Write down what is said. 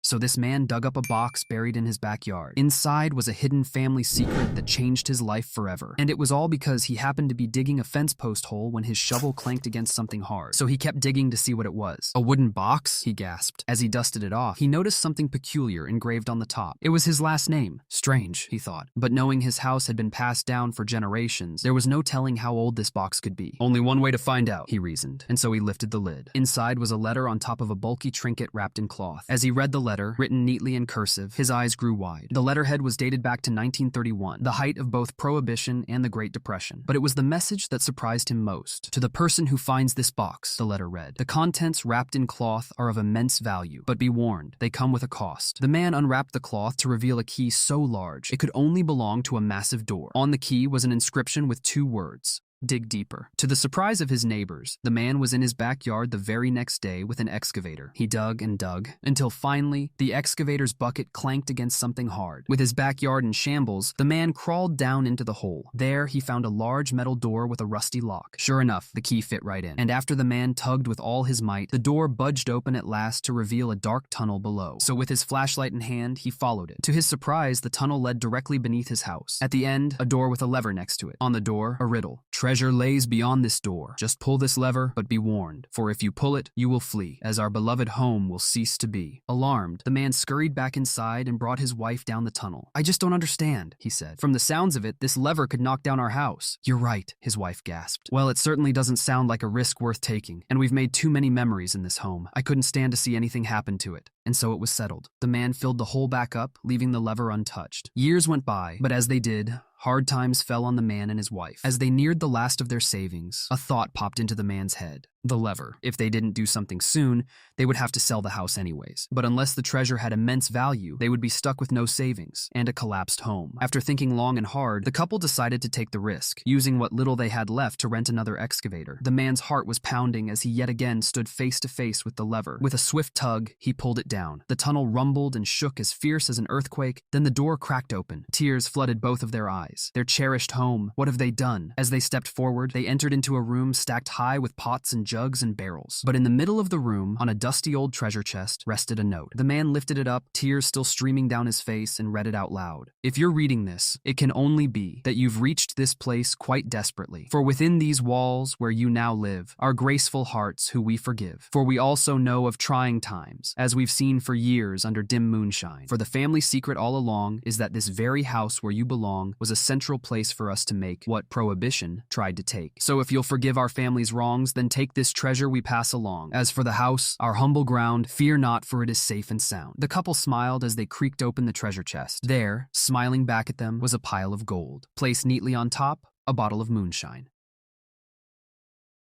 So this man dug up a box buried in his backyard. Inside was a hidden family secret that changed his life forever. And it was all because he happened to be digging a fence post hole when his shovel clanked against something hard. So he kept digging to see what it was. A wooden box? He gasped. As he dusted it off, he noticed something peculiar engraved on the top. It was his last name. Strange, he thought. But knowing his house had been passed down for generations, there was no telling how old this box could be. Only one way to find out, he reasoned. And so he lifted the lid. Inside was a letter on top of a bulky trinket wrapped in cloth. As he read the letter, written neatly in cursive, his eyes grew wide. The letterhead was dated back to 1931, the height of both Prohibition and the Great Depression. But it was the message that surprised him most. To the person who finds this box, the letter read, the contents wrapped in cloth are of immense value, but be warned, they come with a cost. The man unwrapped the cloth to reveal a key so large, it could only belong to a massive door. On the key was an inscription with two words: dig deeper. To the surprise of his neighbors, the man was in his backyard the very next day with an excavator. He dug and dug, until finally, the excavator's bucket clanked against something hard. With his backyard in shambles, the man crawled down into the hole. There, he found a large metal door with a rusty lock. Sure enough, the key fit right in. And after the man tugged with all his might, the door budged open at last to reveal a dark tunnel below. So with his flashlight in hand, he followed it. To his surprise, the tunnel led directly beneath his house. At the end, a door with a lever next to it. On the door, a riddle. Treasure lays beyond this door. Just pull this lever, but be warned, for if you pull it, you will flee, as our beloved home will cease to be. Alarmed, the man scurried back inside and brought his wife down the tunnel. I just don't understand, he said. From the sounds of it, this lever could knock down our house. You're right, his wife gasped. Well, it certainly doesn't sound like a risk worth taking, and we've made too many memories in this home. I couldn't stand to see anything happen to it. And so it was settled. The man filled the hole back up, leaving the lever untouched. Years went by, but as they did, hard times fell on the man and his wife. As they neared the last of their savings, a thought popped into the man's head. The lever. If they didn't do something soon, they would have to sell the house anyways. But unless the treasure had immense value, they would be stuck with no savings and a collapsed home. After thinking long and hard, the couple decided to take the risk, using what little they had left to rent another excavator. The man's heart was pounding as he yet again stood face to face with the lever. With a swift tug, he pulled it down. The tunnel rumbled and shook as fierce as an earthquake. Then the door cracked open. Tears flooded both of their eyes. Their cherished home. What have they done? As they stepped forward, they entered into a room stacked high with pots and jugs and barrels. But in the middle of the room, on a dusty old treasure chest, rested a note. The man lifted it up, tears still streaming down his face, and read it out loud. If you're reading this, it can only be that you've reached this place quite desperately. For within these walls where you now live are graceful hearts who we forgive. For we also know of trying times, as we've seen for years under dim moonshine. For the family secret all along is that this very house where you belong was a central place for us to make what Prohibition tried to take. So if you'll forgive our family's wrongs, then take this treasure we pass along. As for the house, our humble ground, fear not, for it is safe and sound. The couple smiled as they creaked open the treasure chest. There, smiling back at them, was a pile of gold. Placed neatly on top, a bottle of moonshine.